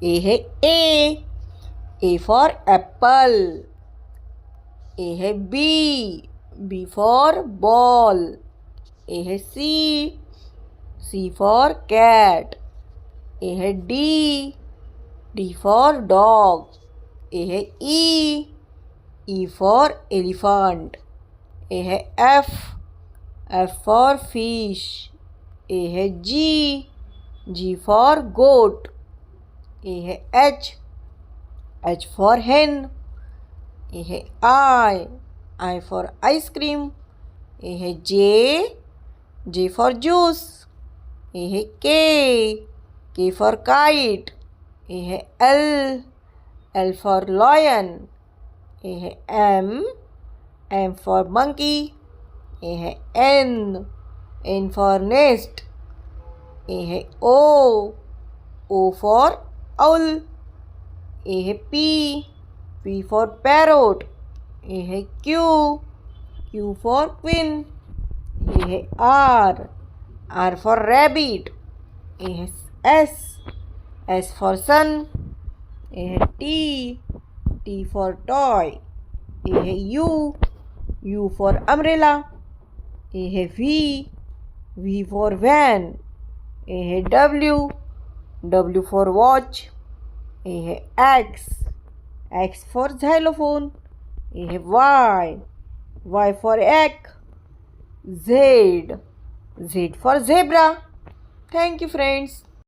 ए है A for Apple. ए है B for ball. ए है सी फॉर कैट। ए है डी फॉर डॉग। ए है ई फॉर एलिफेंट। ए है एफ फॉर फिश। ए है जी फॉर गोट। ए है एच फॉर hen। ए है आई फॉर आइसक्रीम। ए है जे फॉर जूस। ए है के फॉर काइट। ए है एल फॉर लॉयन। ए है एम फॉर मंकी। ए है एन फॉर नेस्ट। ए है ओ फॉर owl। ए है पी फॉर पैरोट। ए है क्यू फॉर क्वीन। ए है आर फॉर रैबिट। ए है एस फॉर सन। ए है टी फॉर टॉय। ए है यू फॉर अम्ब्रेला। ए है वी फॉर वैन। ए है डब्ल्यू फॉर वॉच। ए है एक्स फॉर xylophone। ए है Y for egg। Z for zebra। Thank you friends.